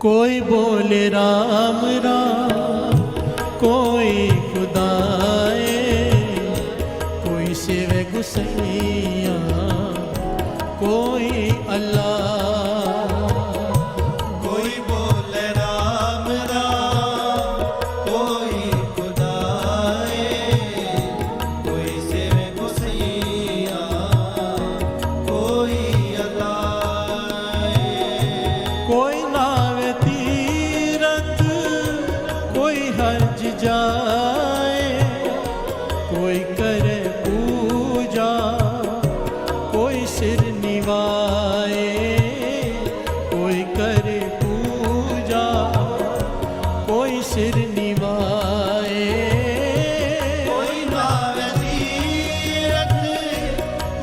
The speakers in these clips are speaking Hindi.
कोई बोले राम राम, कोई खुदाए, कोई सेवे गुसैया, कोई अल्लाह। कोई बोले राम राम, कोई खुदाए, कोई सेवे गुसैया, कोई अल्लाह। कोई नावे तीरथ, कोई हज जाए, कोई करे पूजा, कोई सिर निवाए, कोई करे पूजा, कोई सिर निवाए। कोई नावे तीरथ,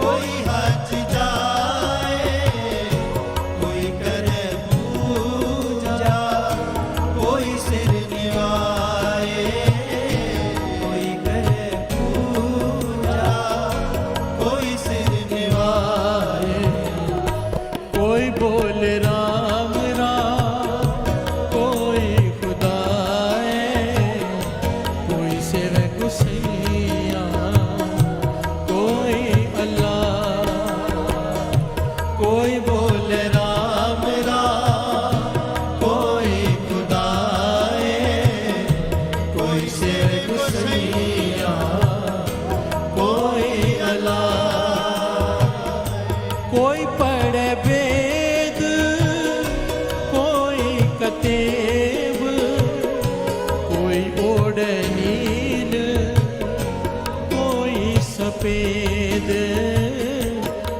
कोई हज जाए, कोई करे पूजा, कोई सिर निवाए, कोई करे पूजा, कोई सिर निवाए। कोई बोले राम राम, कोई खुदाए, कोई सेवे गुसैया, कोई अल्लाह। कोई बोले राम राम, कोई खुदाए, कोई सेवे गुसैया, कोई अल्लाह। कोई पढ़े वेद, कोई कतेब, कोई ओढ़े नील, कोई सफेद,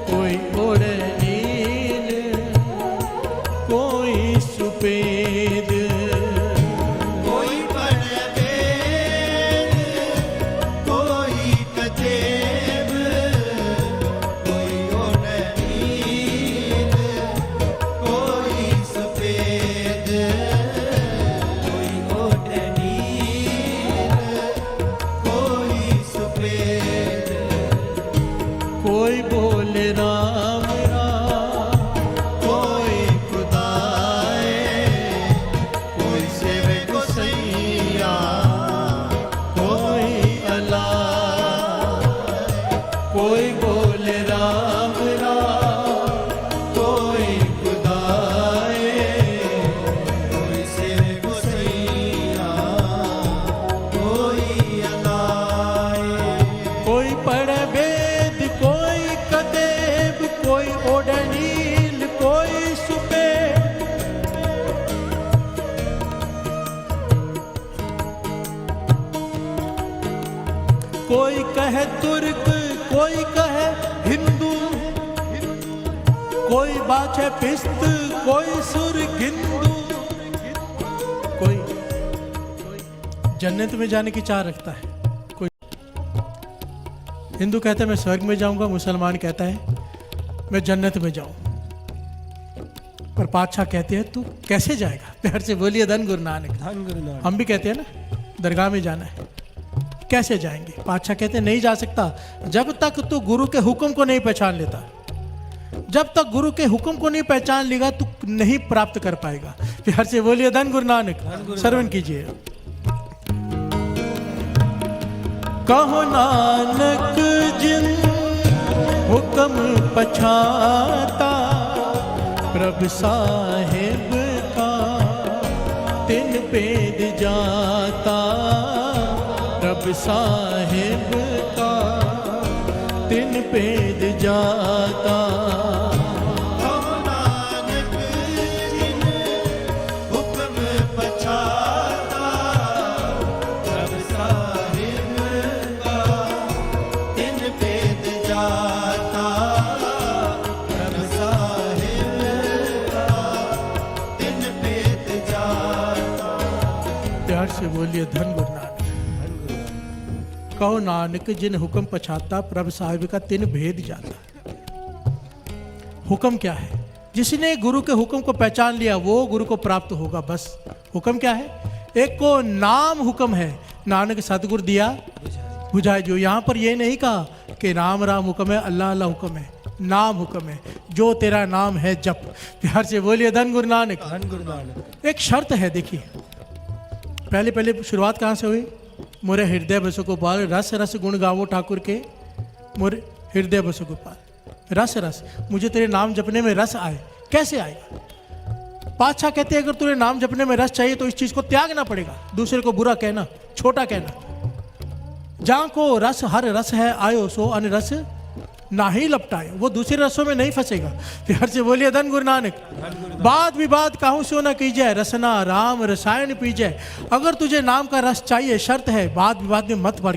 कोई ओढ़े नील, कोई सफेद। कोई पढ़े वेद, कोई कतेब, कोई ओढ़े नील, कोई सफेद, कोई ओढ़े नील, कोई सफेद। कोई बोले राम राम, कोई खुदाए, कोई सेवे गुसैया, कोई अल्लाह। कोई बोले राम राम, कोई खुदाए, कोई सेवे गुसैया, कोई अल्लाह। कोई पढ़े वेद, कोई कदेब, कोई ओढ़े नील, कोई सफेद। कोई कहे तुर्क, कोई कहे हिंदू, कोई बाछे पिस्त, कोई सुर गिंदू। कोई जन्नत में जाने की चाह रखता है, कोई हिंदू कहता है मैं स्वर्ग में जाऊंगा, मुसलमान कहता है मैं जन्नत में जाऊं। पर पातशाह कहते हैं तू कैसे जाएगा? प्यार से बोलिए धन गुरु नानक। धन गुरु नानक। हम भी कहते हैं ना दरगाह में जाना है, कैसे जाएंगे? पातशाह कहते हैं नहीं जा सकता जब तक तू गुरु के हुक्म को नहीं पहचान लेता। जब तक गुरु के हुक्म को नहीं पहचान लेगा तू नहीं प्राप्त कर पाएगा। प्यार से बोलिए धन गुरु नानक। श्रवण कीजिए। कहो नानक जिन हुक्म पछाता, प्रभु साहिब का तिन पेद जाता। प्रभु साहिब का तिन पेद जाता। कहो नानक जिन हुक्म पछाता, प्रभु साहिब का तिन पेद जाता। प्रभु साहिब का तिन पेद जाता। प्यार से बोलिए धन गुरु नानक। कहो नानक जिन हुक्म पछाता, प्रभु साहिब का तिन भेद जाता। हुक्म क्या है? जिसने गुरु के हुक्म को पहचान लिया वो गुरु को प्राप्त होगा। बस हुक्म क्या है? एक को नाम हुक्म है, नानक सतगुरु दिया बुझाए जो। यहाँ पर ये नहीं कहा कि राम राम हुक्म है, अल्लाह अल्लाह हुक्म है। नाम हुक्म है, जो तेरा नाम है जप। प्यार से बोलिए धन गुरु नानक। धन गुरु नानक। एक शर्त है, देखिए पहले पहले शुरुआत कहाँ से हुई? मोरे हृदय बसो गोपाल, रस रस गुण गावो ठाकुर के, मोरे हृदय बसो गोपाल। रस रस, मुझे तेरे नाम जपने में रस आए। कैसे आएगा? पातशाह कहते हैं अगर तुझे नाम जपने में रस चाहिए तो इस चीज को त्यागना पड़ेगा, दूसरे को बुरा कहना, छोटा कहना। जहां को रस हर रस है आयो सो अन रस ना ही लपटाए, वो दूसरे रसों में नहीं फंसेगा। प्यार से बोलिए धन गुरु नानक। वाद विवाद काहू सो न कीजिए, रसना राम रसायन पीजिए। अगर तुझे नाम का रस चाहिए, शर्त है वाद विवाद में मत पड़,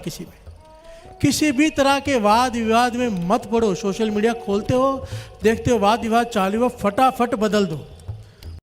किसी भी तरह के वाद विवाद में मत पड़ो। सोशल मीडिया खोलते हो, देखते हो वाद विवाद चालू हो, फटाफट बदल दो।